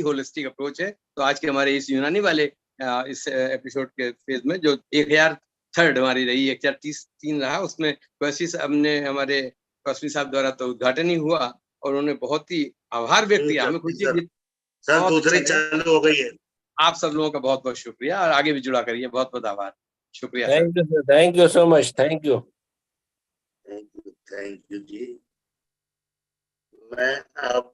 Holistic approach है। तो आज के हमारे इस यूनानी वाले इस एपिसोड के फेज में जो 1003 हमारी रही, 1033 रहा, उसमें क्वेश्चन साहब ने हमारे क्वेश्चन साहब द्वारा तो उद्घाटन ही हुआ और उन्होंने बहुत ही आभार व्यक्त किया। हमें खुशी हुई सर, दूसरी चालू हो गई है। आप सब लोगों का बहुत बहुत शुक्रिया और आगे भी जुड़ा करिए। बहुत बहुत आभार, शुक्रिया। Thank you so much. Thank you जी। मैं अब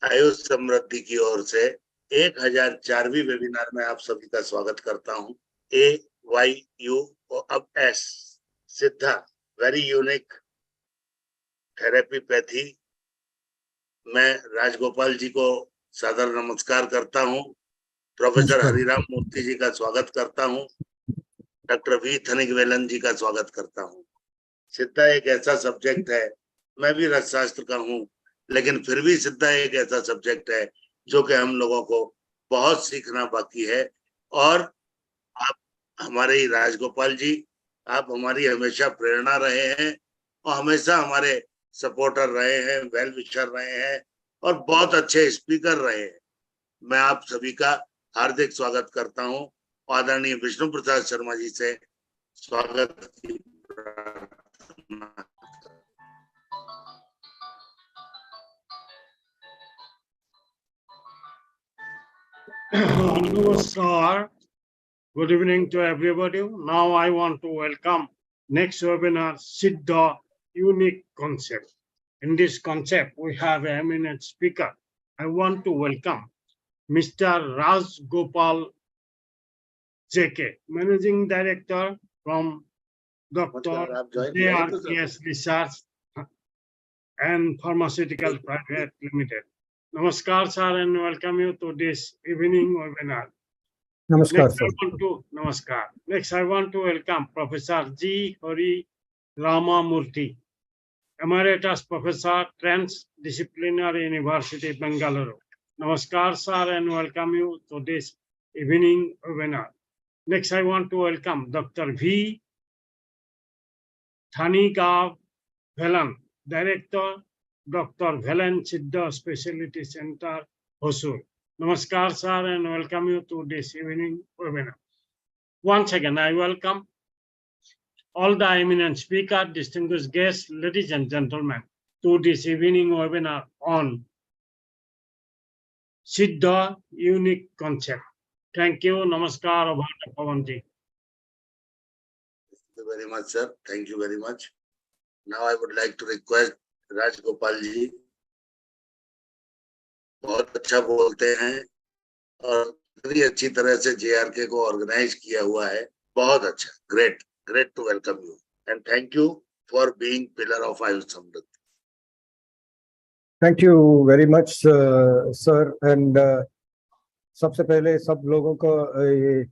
आयुष समृद्धि की ओर से 1004वीं वेबिनार में आप सभी का स्वागत करता हूं। AYUSH सिद्धा वेरी यूनिक थेरेपी पैथी। मैं राजगोपाल जी को सादर नमस्कार करता हूं। प्रोफेसर हरिराम मूर्ति जी का स्वागत करता हूं। डॉक्टर वी थनिगवेलन जी का स्वागत करता हूं। सिद्धा एक ऐसा सब्जेक्ट है, मैं भी रसशास्त्र का हूं, लेकिन फिर भी सिद्धा एक ऐसा सब्जेक्ट है जो कि हम लोगों को बहुत सीखना बाकी है। और आप हमारे ही राजगोपाल जी, आप हमारी हमेशा प्रेरणा रहे हैं और हमेशा हमारे सपोर्टर रहे हैं, वेल विशर रहे हैं और बहुत अच्छे स्पीकर रहे हैं। मैं आप सभी का हार्दिक स्वागत करता हूं। आदरणीय विष्णु प्रसाद शर्मा जी से स्वागत की प्रार्थना। Namaskar. Good evening to everybody. Now I want to welcome next webinar, SIDDHA unique concept. In this concept, we have an eminent speaker. I want to welcome Mr. Raj Gopal JK, Managing Director from Dr. ARES Research and Pharmaceutical Private Limited. Namaskar, sir, and welcome you to this evening webinar. Namaskar, sir. Namaskar. Next, I want to welcome Professor G. Hari Rama Murthy, Emeritus Professor, Transdisciplinary University, Bangalore. Namaskar, sir, and welcome you to this evening webinar. Next, I want to welcome Dr. V. Thanigavelan, Director, Dr. Velen Siddha Specialty Center, Hosur. Namaskar, sir, and welcome you to this evening webinar. Once again, I welcome all the eminent speakers, distinguished guests, ladies and gentlemen, to this evening webinar on SIDDHA unique concept. Thank you. Namaskar, Pavanji. Thank you very much, sir. Thank you very much. Now I would like to request Raj Gopal ji. बहुत अच्छा बोलते हैं और इतनी अच्छी तरह से JRK को ऑर्गेनाइज किया हुआ है। बहुत अच्छा, great to welcome you and thank you for being pillar of Ayush Samriddhi. Thank you very much sir. And सबसे पहले सब लोगों को ये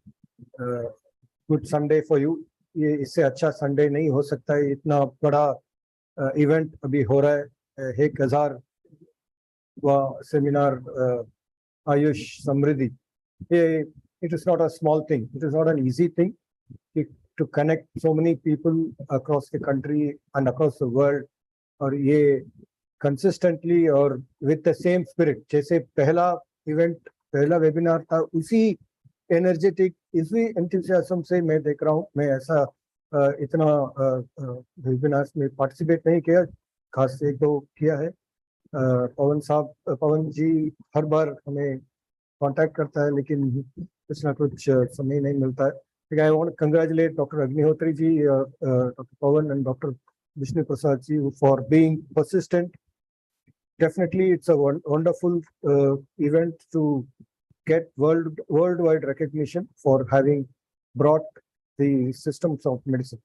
गुड संडे फॉर यू। ये इससे अच्छा संडे नहीं हो सकता है। इतना बड़ा इवेंट अभी हो रहा है, 1000 seminar Ayush Samriddhi. It is not a small thing. It is not an easy thing to connect so many people across the country and across the world. और ये consistently और with the same spirit, जैसे पहला event, पहला webinar था, उसी energetic, इसी enthusiasm से मैं देख रहा हूँ। मैं ऐसा इतना वेबिनार्स में पार्टिसिपेट नहीं किया, खास 1-2 किया है। पवन जी हर बार हमें कांटेक्ट करता है, लेकिन कुछ ना कुछ समय नहीं मिलता है। लेकिन I want to congratulate doctor Agnihotri ji, doctor Pawan and doctor Vishnu Prasad ji for being persistent. Definitely it's a wonderful event to get worldwide recognition for having brought the systems of medicine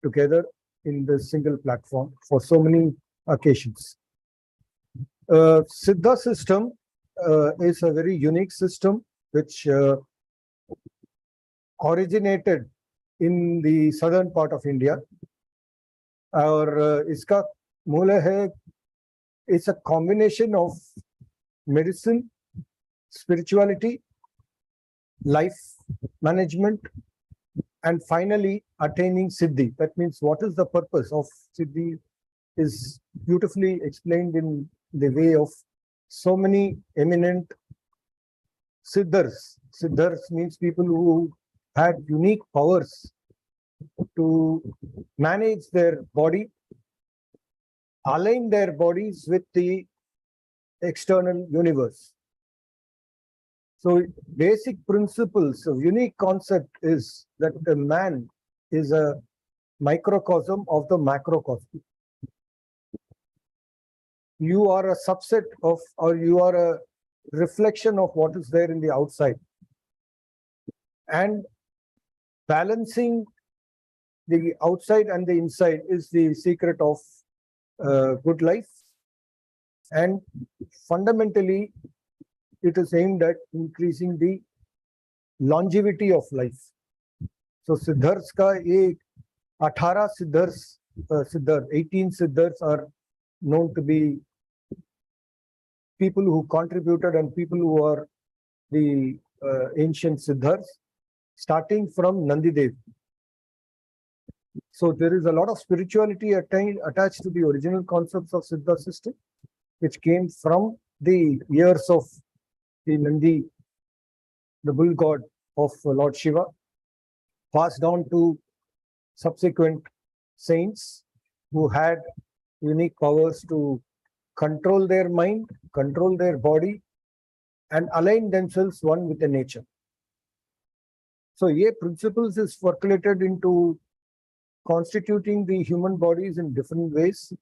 together in the single platform for so many occasions. SIDDHA system is a very unique system which originated in the southern part of India. और इसका मूल है, it's a combination of medicine, spirituality, life management, and finally attaining Siddhi. That means what is the purpose of Siddhi is beautifully explained in the way of so many eminent Siddhas. Siddhas means people who had unique powers to manage their body, align their bodies with the external universe. So basic principles of unique concept is that the man is a microcosm of the macrocosm. You are a subset of, or you are a reflection of what is there in the outside. And balancing the outside and the inside is the secret of good life. And fundamentally, it is aimed at increasing the longevity of life. So Siddhars ka ye 18 Siddhar, 18 Siddhars are known to be people who contributed and people who are the ancient Siddhars, starting from Nandidev. So there is a lot of spirituality attached to the original concepts of Siddha system, which came from the years of the Nandi, the bull god of Lord Shiva, passed down to subsequent saints who had unique powers to control their mind, control their body, and align themselves one with the nature. So, ye principles is percolated into constituting the human bodies in different ways.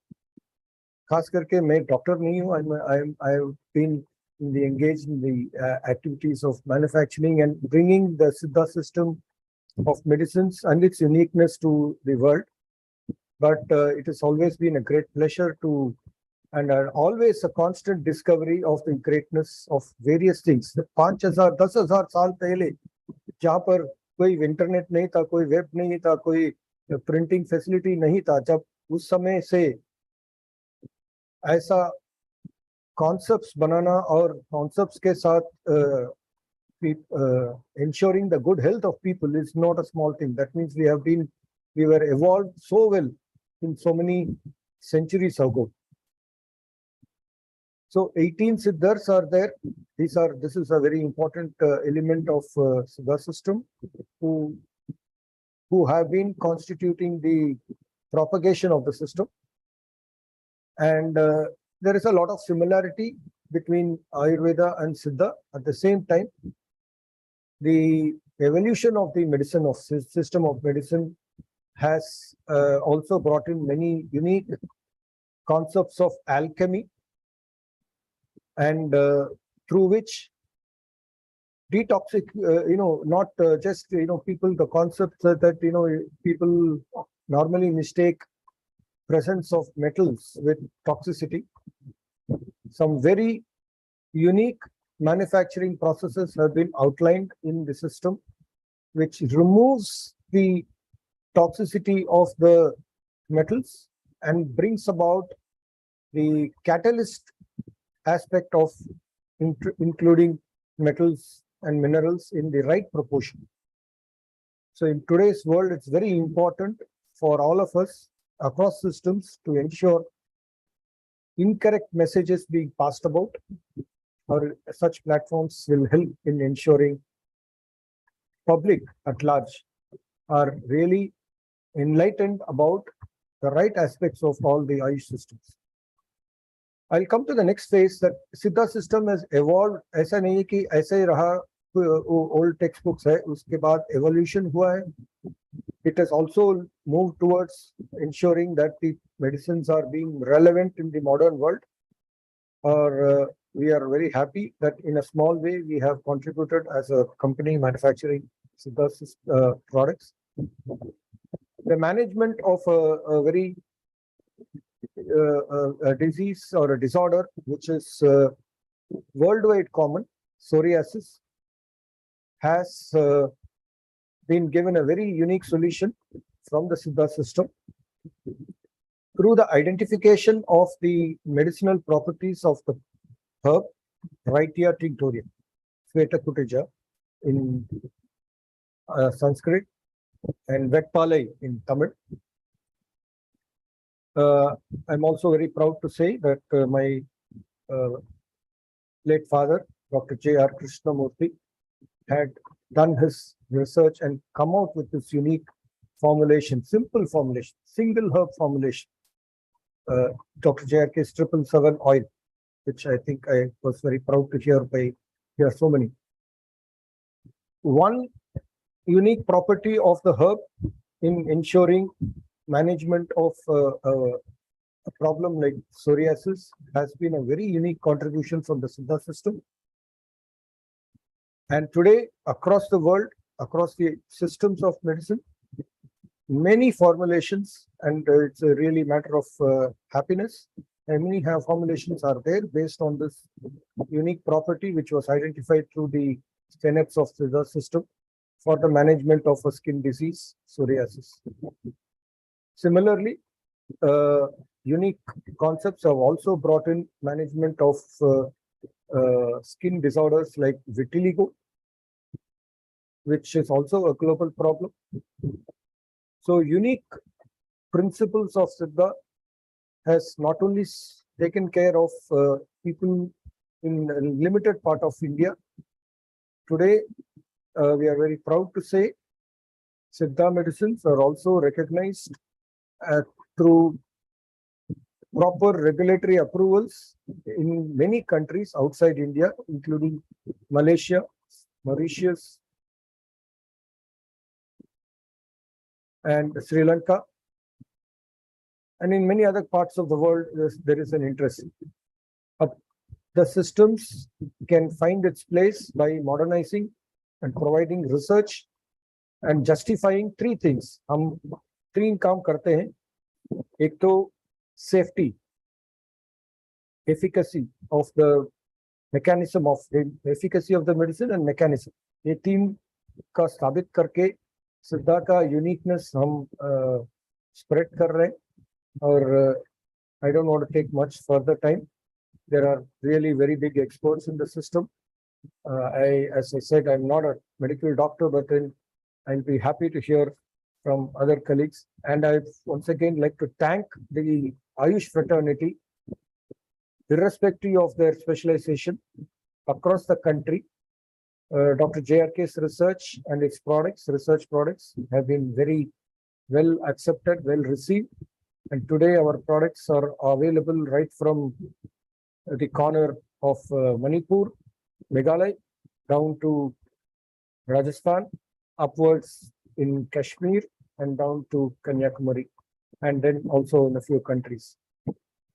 खास करके मैं doctor नहीं हूँ. I have been engaged in the activities of manufacturing and bringing the Siddha system of medicines and its uniqueness to the world. But it has always been a great pleasure to, and always a constant discovery of the greatness of various things. 5,000, 10,000 साल पहले जहाँ पर कोई internet नहीं था, कोई web नहीं था, कोई प्रिंटिंग फैसिलिटी नहीं था, जब उस समय से ऐसा कॉन्सेप्ट्स बनाना और कॉन्सेप्ट्स के साथ ensuring the good health of people is not a small thing. That means we were evolved so well in so many centuries ago. So 18 Siddhars are there. This is a very important element of Siddha system who have been constituting the propagation of the system. And there is a lot of similarity between Ayurveda and Siddha. At the same time, the evolution of the medicine of system of medicine has also brought in many unique concepts of alchemy, and through which detoxic, not just, people, the concept that, people normally mistake presence of metals with toxicity. Some very unique manufacturing processes have been outlined in the system, which removes the toxicity of the metals and brings about the catalyst aspect of including metals and minerals in the right proportion. So in today's world, it's very important for all of us across systems to ensure incorrect messages being passed about, or such platforms will help in ensuring public at large are really enlightened about the right aspects of all the Ayush systems. I'll come to the next phase, that Siddha system has evolved. ऐसा नहीं है कि ऐसा ही रहा, old textbooks है, उसके बाद evolution हुआ है. It has also moved towards ensuring that the medicines are being relevant in the modern world. We are very happy that in a small way we have contributed as a company manufacturing Siddha products. The management of a very a disease or a disorder which is worldwide common, psoriasis, has been given a very unique solution from the Siddha system through the identification of the medicinal properties of the herb Wrightia tinctoria, Sveta in Sanskrit, and Vetpalai in Tamil. I'm also very proud to say that my late father, Dr. J.R. Krishnamurthy, had done his research and come out with this unique formulation, simple formulation, single herb formulation, Dr. J.R.K.'s 777 oil, which I think I was very proud to hear so many. One unique property of the herb in ensuring management of a problem like psoriasis has been a very unique contribution from the SIDDHA system. And today, across the world, across the systems of medicine, many formulations, and it's a really matter of happiness, and many formulations are there based on this unique property which was identified through the tenets of the system for the management of a skin disease, psoriasis. Similarly, unique concepts have also brought in management of skin disorders like vitiligo, which is also a global problem. So unique principles of SIDDHA has not only taken care of people in a limited part of India. Today, we are very proud to say SIDDHA medicines are also recognized through proper regulatory approvals in many countries outside India, including Malaysia, Mauritius, and Sri Lanka. And in many other parts of the world, there is an interest. The systems can find its place by modernizing and providing research and justifying three things. हम तीन काम करते हैं. एक तो safety, efficacy of the mechanism of the efficacy of the medicine and mechanism. ये तीन का साबित करके सिद्धा का uniqueness हम spread कर रहे हैं. और I don't want to take much further time. There are really very big experts in the system. As I said, I'm not a medical doctor, but then I'll be happy to hear from other colleagues. And I once again like to thank the Ayush fraternity, irrespective of their specialization across the country. Dr. JRK's research and its research products have been very well accepted, well received. And today our products are available right from the corner of Manipur, Meghalaya, down to Rajasthan, upwards in Kashmir, and down to Kanyakumari, and then also in a few countries.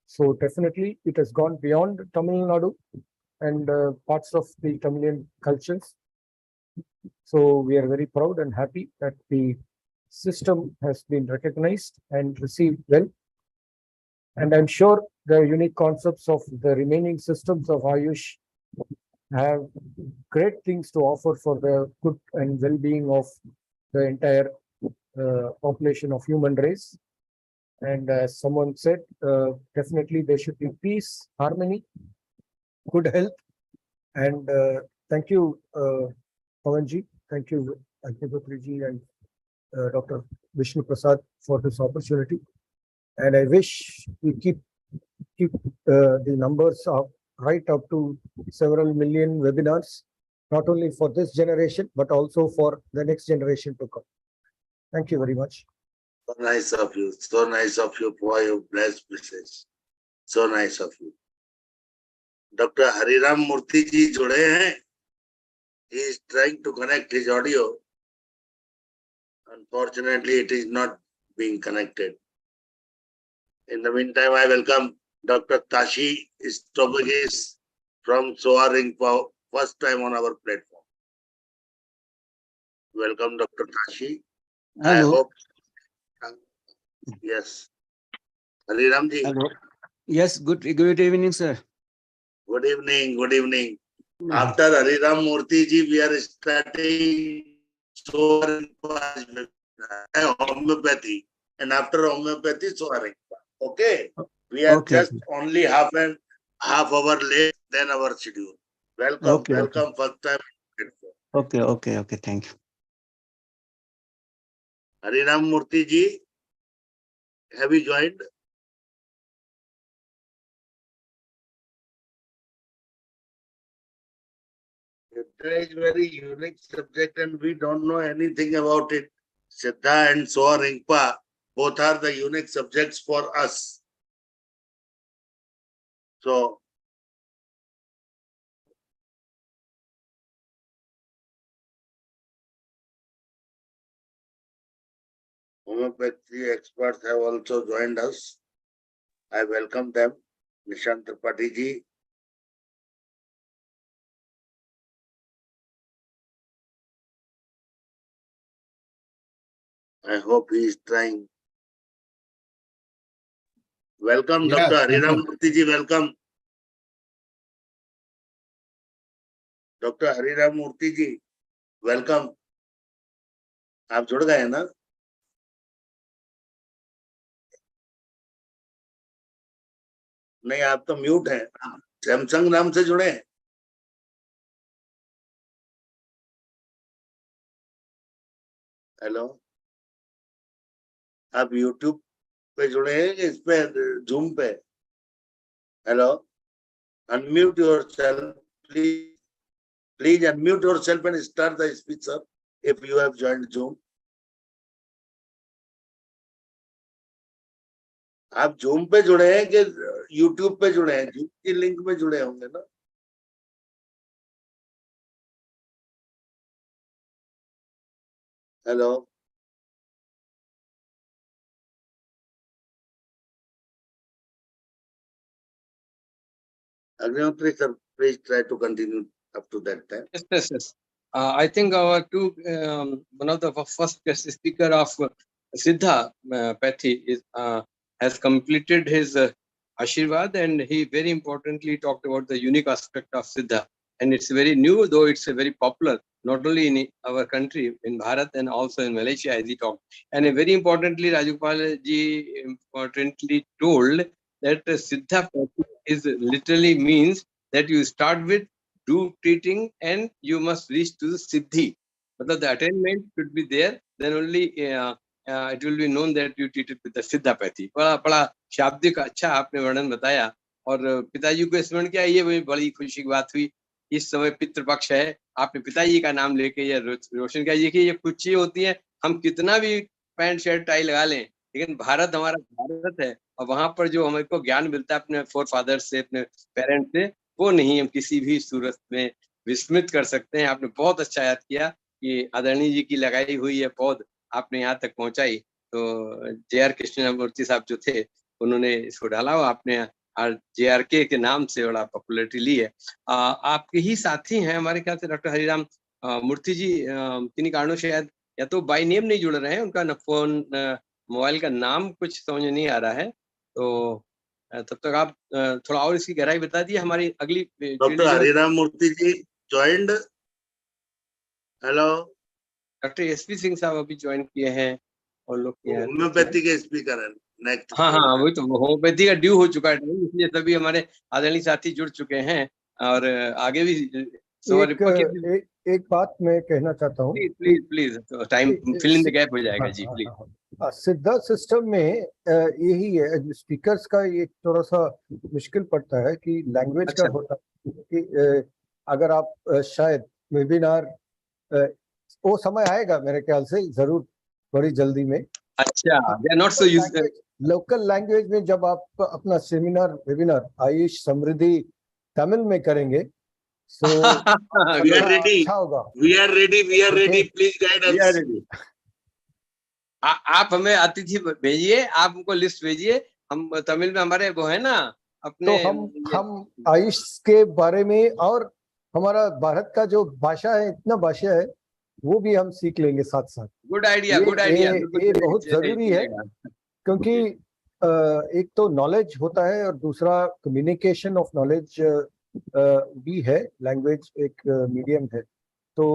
So definitely it has gone beyond Tamil Nadu and parts of the Tamilian cultures. So we are very proud and happy that the system has been recognized and received well. And I'm sure the unique concepts of the remaining systems of Ayush have great things to offer for the good and well-being of the entire population of human race. And as someone said, definitely there should be peace, harmony, good health. And thank you, Pawanji. Thank you, Agnihotriji and Dr. Vishnu Prasad for this opportunity. And I wish we keep the numbers up right up to several million webinars, not only for this generation, but also for the next generation to come. Thank you very much. So nice of you. So nice of you for your blessed wishes. So nice of you. Dr. Hariram Murthy ji जुड़े हैं. He is trying to connect his audio. Unfortunately, it is not being connected. In the meantime, I welcome Dr. Tashi Stobagis from Soaring for first time on our platform. Welcome, Dr. Tashi. Hello. I hope. Yes. Hariram ji. Hello. Yes, good evening, sir. Good evening. Good evening. After Hariram Murthy ji, we are starting Soaring homeopathy. And after homeopathy, Soaring. Okay. We are just only half hour late than our schedule. Welcome. Welcome first time. Okay. Thank you. Hariram Murthy ji, have you joined? Siddha is very unique subject and we don't know anything about it. Siddha and Soa Ringpa, both are the unique subjects for us. So, homeopathy experts have also joined us. I welcome them. Nishant Tripathi ji. I hope he is trying. Welcome, Yes, Dr. Hariram welcome. Murthy ji, welcome. Dr. Hariram Murthy ji, welcome. आप जुड़ गए ना? नहीं, आप तो mute हैं। Samsung नाम से जुड़े हैं। हेलो, आप यूट्यूब पे जुड़े हैं कि इस पे जूम पे? Hello, unmute yourself please. Please unmute yourself and start the speech, sir, if you have joined Zoom. आप Zoom पे जुड़े हैं कि YouTube पे जुड़े हैं? Zoom की लिंक में जुड़े होंगे ना? Hello, Agnihotri sir, please try to continue up to that time. Yes. I think our one of the first guest speaker of Siddha Pathy is has completed his Ashirvad, and he very importantly talked about the unique aspect of Siddha. And it's very new, though it's very popular, not only in our country, in Bharat, and also in Malaysia, as he talked. And very importantly, Rajgopal ji importantly told that Siddha Pathy is literally means that you start with do treating and you must reach to the Siddhi. But the attainment should be there, then only it will be known that you treated with the सिद्धापैथी. बड़ा शाब्दिक अच्छा आपने वर्णन बताया. और पिताजी को स्मरण किया, ये बड़ी खुशी की बात हुई. इस समय पितृपक्ष है, आपने पिताजी का नाम लेके ये रोशन किया. देखिए, ये कुछ चीजें होती हैं, हम कितना भी पैंट शर्ट टाई लगा लें, लेकिन भारत हमारा भारत है, और वहां पर जो हमें को ज्ञान मिलता है अपने फोर फादर्स से, अपने पेरेंट्स से, वो नहीं हम किसी भी सूरत में विस्मृत कर सकते हैं. आपने बहुत अच्छा याद किया कि आदरणीय जी की लगाई हुई ये पौध आपने यहाँ तक पहुंचाई. तो JR कृष्णमूर्ति साहब जो थे, उन्होंने इसको डाला, आपने JRK के नाम से बड़ा पॉपुलरिटी ली है. आपके ही साथी हैं हमारे ख्याल से डॉक्टर हरिराम मूर्ति जी. किन्हीं कारणों से शायद या तो बाय नेम नहीं जुड़ रहे हैं, उनका फोन मोबाइल का नाम कुछ समझ नहीं आ रहा है. तो तब तक आप थोड़ा और इसकी गहराई बता दिए. हमारी अगली doctor Hariram Murthy ji joined. Hello, doctor SP Singh साहब अभी ज्वाइन किए हैं, और लोग होम्योपैथी के स्पीकर है नेक्स्ट. हाँ, वही तो होम्योपैथी का ड्यू हो चुका है, इसलिए सभी हमारे आदरणीय साथी जुड़ चुके हैं. और आगे भी एक बात मैं कहना चाहता हूँ. Please time fill in the gap हो जाएगा जी, प्लीज. सिद्धा सिस्टम में यही है, स्पीकर्स का ये थोड़ा सा मुश्किल पड़ता है कि लैंग्वेज का होता है कि अगर आप शायद वेबिनार वो समय आएगा मेरे ख्याल से जरूर बड़ी जल्दी में. अच्छा, they are not so used local language में. जब आप अपना सेमिनार वेबिनार आयुष समृद्धि तमिल में करेंगे, so we are ready. अच्छा होगा. We are ready. Please guide us. आप हमें अतिथि भेजिए, आप हमको लिस्ट भेजिए. हम तमिल में हमारे वो है ना अपने, तो हम आयुष के बारे में और हमारा भारत का जो भाषा है, इतना भाषा है, वो भी हम सीख लेंगे साथ साथ. Good idea. ये बहुत जरूरी है, क्योंकि एक तो नॉलेज होता है और दूसरा कम्युनिकेशन ऑफ नॉलेज भी है. लैंग्वेज एक मीडियम है. तो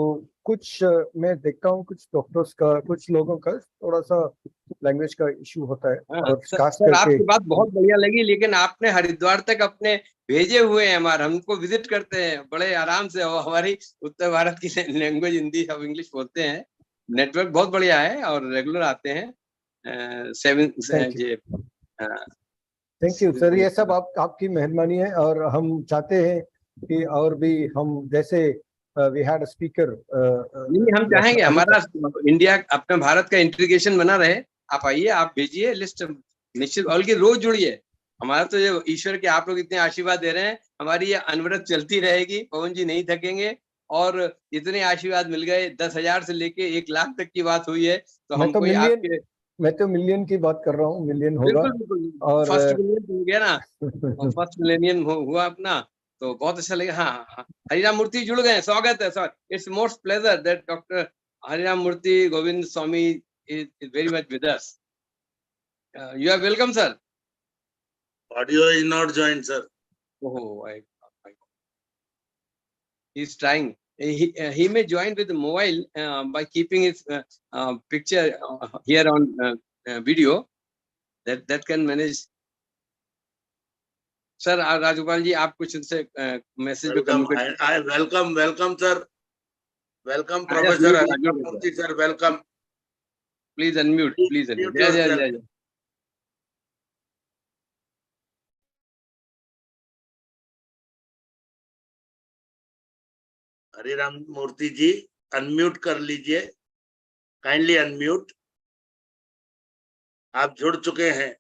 कुछ मैं देखता हूँ कुछ डॉक्टर्स का, कुछ लोगों का थोड़ा सा लैंग्वेज का इशू होता है. और खास सर, करके आपकी बात बहुत बढ़िया लगी, लेकिन आपने हरिद्वार तक अपने भेजे हुए हैं, हमारे हमको विजिट करते हैं बड़े आराम से. हमारी उत्तर भारत की लैंग्वेज हिंदी, सब इंग्लिश बोलते हैं. नेटवर्क बहुत बढ़िया है और रेगुलर आते हैं. Thank you sir. ये सब आपकी मेहरबानी है, और हम चाहते हैं कि और भी हम जैसे we had a speaker. नहीं, हम चाहेंगे हमारा इंडिया अपना भारत का इंटीग्रेशन बना रहे। आप आइए, आप भेजिए लिस्ट, निश्चित, बल्कि रोज जुड़िए। हमारा तो ये ईश्वर के आप लोग इतने आशीर्वाद दे रहे हैं, हमारी ये अनवरत चलती रहेगी। पवन जी नहीं थकेंगे, और इतने आशीर्वाद मिल गए, 10,000 से लेके 1 लाख तक की बात हुई है। तो हम कोई आपके, मैं तो मिलियन की बात कर रहा हूँ, मिलियन होगा। और फर्स्ट मिलियन हो गया ना, फर्स्ट मिलेनियम हुआ अपना, तो बहुत अच्छा लगा। हाँ, हाँ, हरिराम मूर्ति जुड़ गए, स्वागत है sir. It's most pleasure that doctor Hariram Murthy Govind Swamy is very much with us. You are welcome, sir. Audio is not joined, sir. Oh, he's trying. He may join with the mobile by keeping his picture here on video. That can manage. Sir, Rajagopal ji, आप कुछ उनसे message पे Welcome. I welcome, sir. Welcome, Professor Hariram Murthy, sir. Welcome. Please unmute. Please unmute. Yeah. Hariram Murthy ji, unmute कर लीजिए, kindly unmute. आप जुड़ चुके हैं,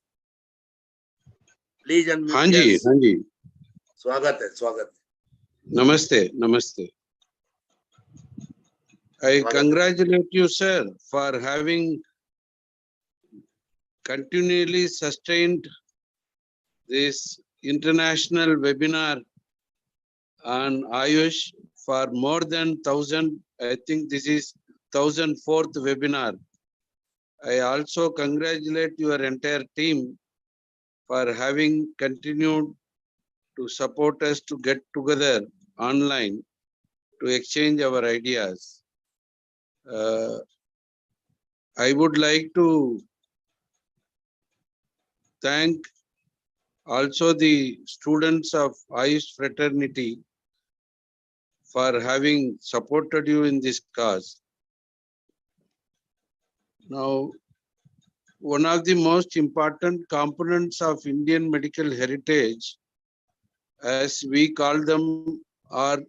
प्लीज अनम्यूट। हाँ जी, हाँ जी, स्वागत है, स्वागत है। नमस्ते। I congratulate you, sir, for having continually sustained this international webinar on AYUSH for more than 1,000. I think this is 1,004th webinar. I also congratulate your entire team for having continued to support us to get together online to exchange our ideas. I would like to thank also the students of AYUSH fraternity for having supported you in this cause. Now, one of the most important components of Indian medical heritage, as we call them, are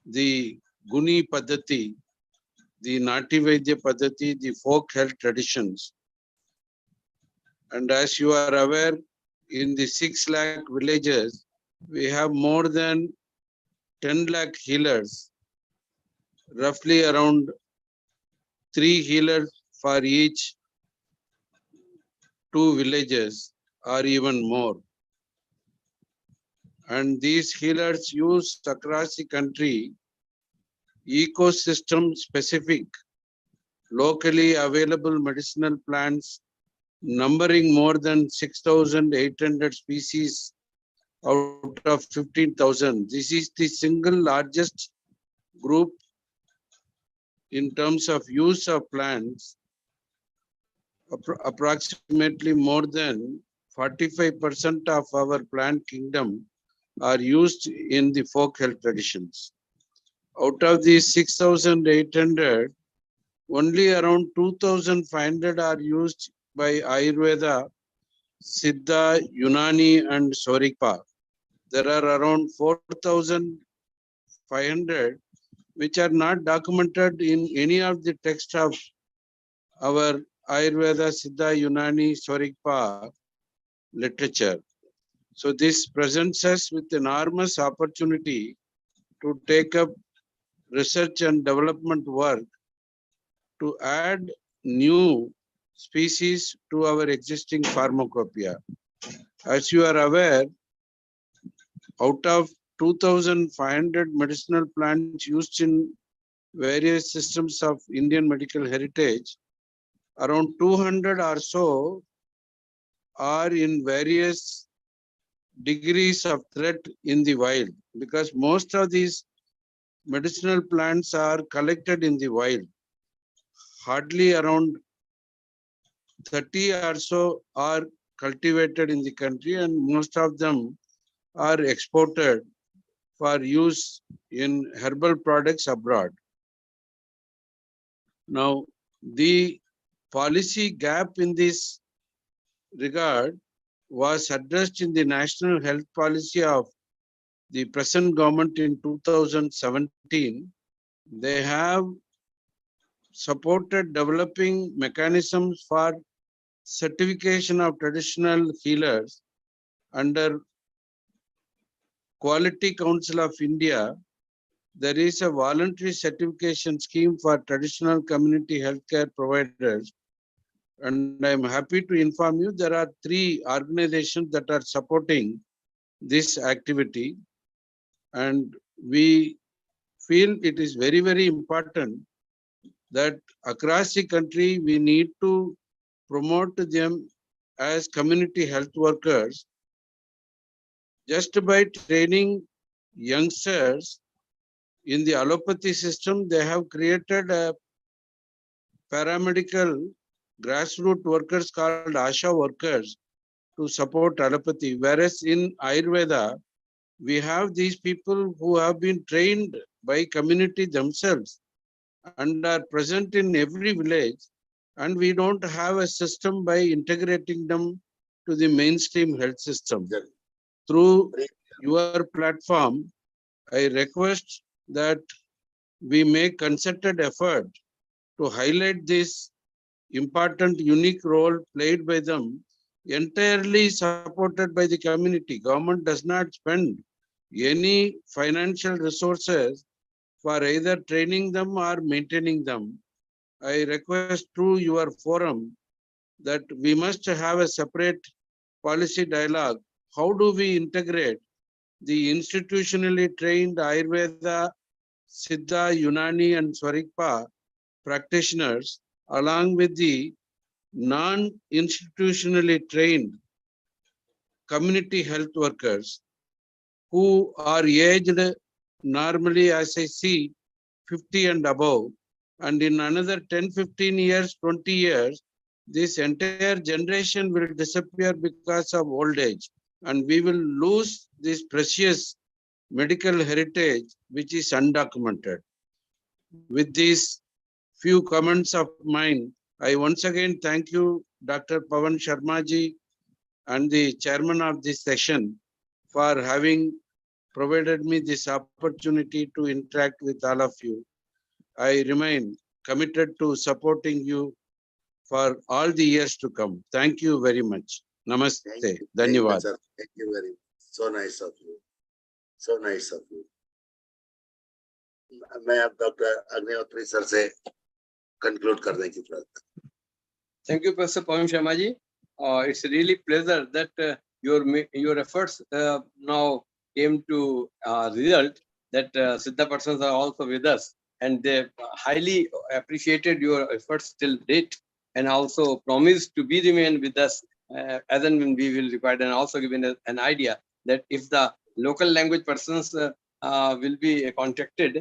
the Guni Paddhati, the Nati Vaidya Paddhati, the folk health traditions. And as you are aware, in the 6 lakh villages, we have more than 10 lakh healers, roughly around 3 healers for each 2 villages or even more. And these healers use across the country ecosystem specific, locally available medicinal plants numbering more than 6,800 species out of 15,000. This is the single largest group in terms of use of plants. Approximately more than 45% of our plant kingdom are used in the folk health traditions. Out of these 6,800, only around 2,500 are used by Ayurveda, SIDDHA, Unani, and Sorikpa. There are around 4,500 which are not documented in any of the text of our Ayurveda, SIDDHA, Unani, Sorikpa literature. So this presents us with enormous opportunity to take up research and development work to add new species to our existing pharmacopoeia. As you are aware, out of 2,500 medicinal plants used in various systems of Indian medical heritage, around 200 or so are in various degrees of threat in the wild, because most of these medicinal plants are collected in the wild. Hardly around 30 or so are cultivated in the country, and most of them are exported for use in herbal products abroad. Now, the policy gap in this regard was addressed in the National Health Policy of the present government in 2017, they have supported developing mechanisms for certification of traditional healers under Quality Council of India. There is a voluntary certification scheme for traditional community healthcare providers. And I am happy to inform you there are 3 organizations that are supporting this activity. And we feel it is very, very important that across the country we need to promote them as community health workers. Just by training youngsters in the allopathy system, they have created a paramedical grassroots workers called ASHA workers to support allopathy. Whereas in Ayurveda, we have these people who have been trained by community themselves and are present in every village, and we don't have a system by integrating them to the mainstream health system. Through your platform, I request that we make concerted effort to highlight this important, unique role played by them, entirely supported by the community. Government does not spend any financial resources for either training them or maintaining them. I request through your forum that we must have a separate policy dialogue. How do we integrate the institutionally trained Ayurveda, Siddha, Unani and Swarikpa practitioners along with the non-institutionally trained community health workers who are aged normally, as I see, 50 and above, and in another 10, 15 years, 20 years, this entire generation will disappear because of old age, and we will lose this precious medical heritage which is undocumented. With these few comments of mine, I once again thank you, Dr. Pawan Sharma ji, and the chairman of this session for having provided me this opportunity to interact with all of you. I remain committed to supporting you for all the years to come. Thank you very much. Namaste. Dhanyavad. Thank you very much. So nice of you. So nice of you. मैं अब doctor Agnihotri sir से conclude करने की प्रयत्न. Thank you, Professor Pawan Sharma ji. It's really pleasure that your efforts now came to result that Siddha persons are also with us, and they highly appreciated your efforts till date, and also promised to be remain with us as and when we will require, and also given an idea that if the local language persons will be contacted,